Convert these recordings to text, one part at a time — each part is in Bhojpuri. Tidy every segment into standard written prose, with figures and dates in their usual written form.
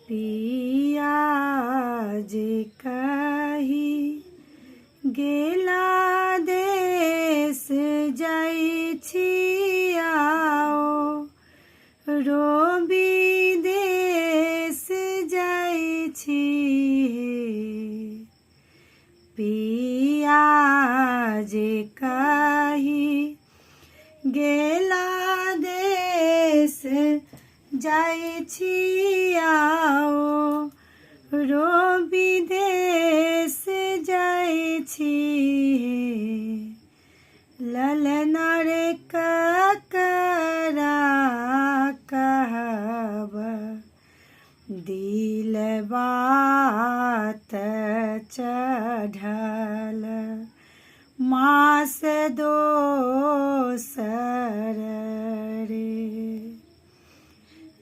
पिया जे कही गेला देश जाइ छी आओ, रोबी देश जाइ छी। पिया जे कही गेला देश जाइ छी आओ, रोबी देश जाइ छी। ललना रे ककरा कहब, दिल बात चढ़ल मास दोसर रे।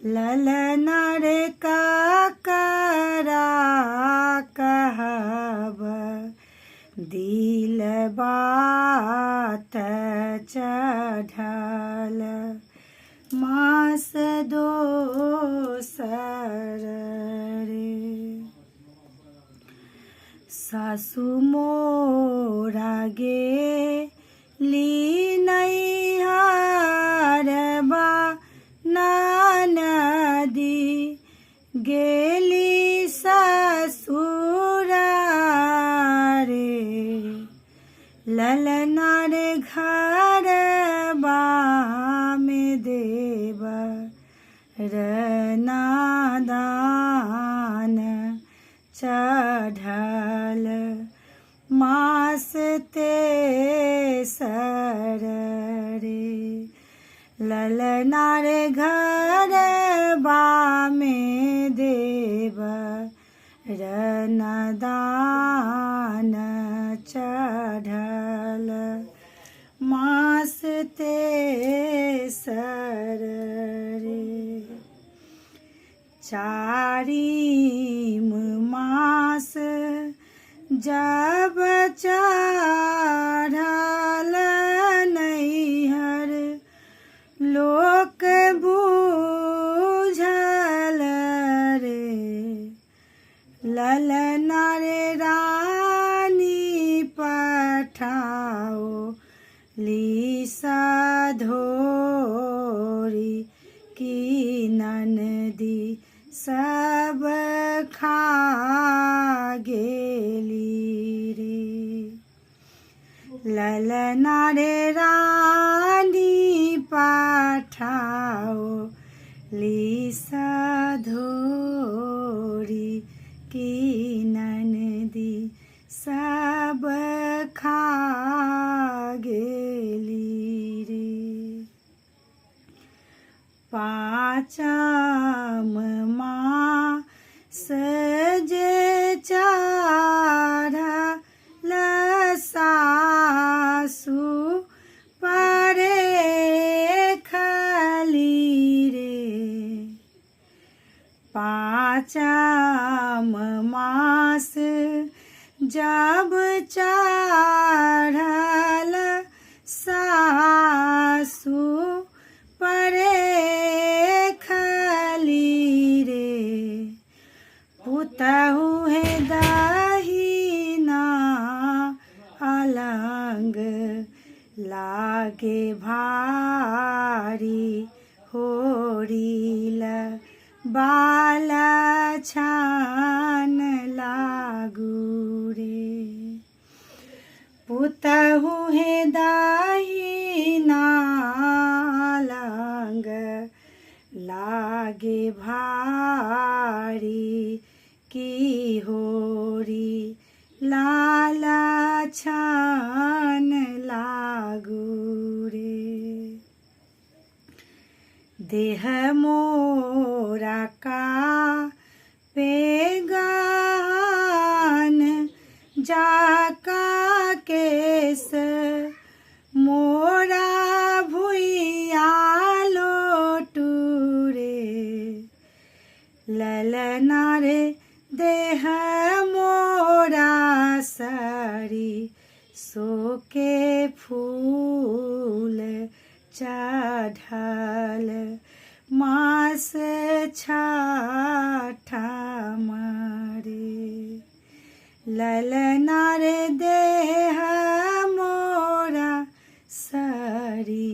ललना रे ककरा कहब, दिल बात चढ़ल मास दोसर रे। सासु मोरा गेली नैहर बा ननदी, गेली ससुरा रे। ललना रे घर में देवर नादान चढ़ल मास तेसर रे। ललना रे घर में देवर नादान चढ़ल मास तेसर रे। चारिम मास जब चढ़ल नैहर, लोक बुझल रे। ललना रे रानी पठाओ लीसा धोरी की ननदी सब खा गेली रे। ललना रे रानी पठाओ लीसा धोरी की ननदी सब खा गेली रे। पाँचम मास जे चढ़ल सासु परे खली रे। पाँचम मास जब चढ़ल सासु परे खली रे। पुतहु है दहिना अलंग लागे भारी, होरिल बाल छान लागू रे। पुतहु है दहिना अलंग लागे भारी, की होरी लाल छान लागू रे। देह मोरा का पेगान जाका केस, मोरा भुइया लोटू रे। ललना रे देह मोरा सारी, सोके फूल चढ़ल मास छठा ललना रे देह मोरा सरी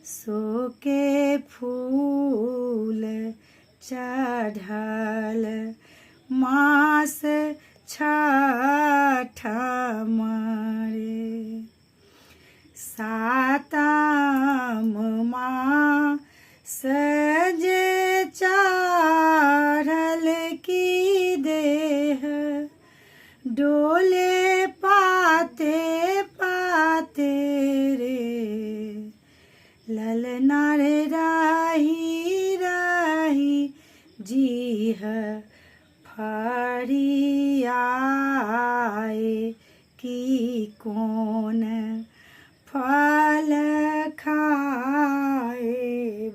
सोके फूल चढ़ल मास छठ मरे सातम मास जे चढ़ल की देह डोले पाते पाते रे ललना रे राही राही जीह फरियाए की कौन फल खाए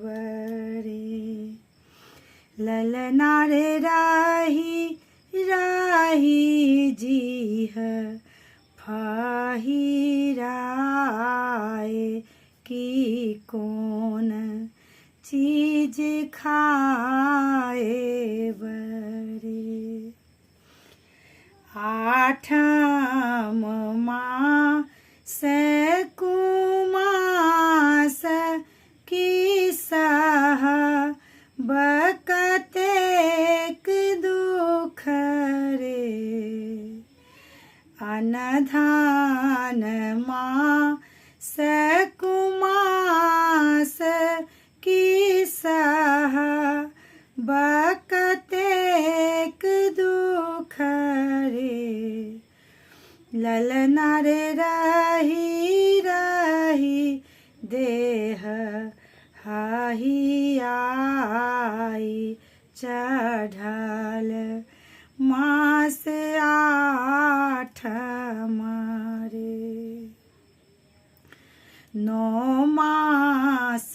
बरे ललना रे राही राही जीह फहिराए की कौन चीज खाए बरे आठम मास कुमास की सह बकतेक दुख रे अनधान मास कुमास की सह बकतेक दुख रे ललना रे रही रही देह हाहियाई चढ़ल मास आठ मरे 9 मास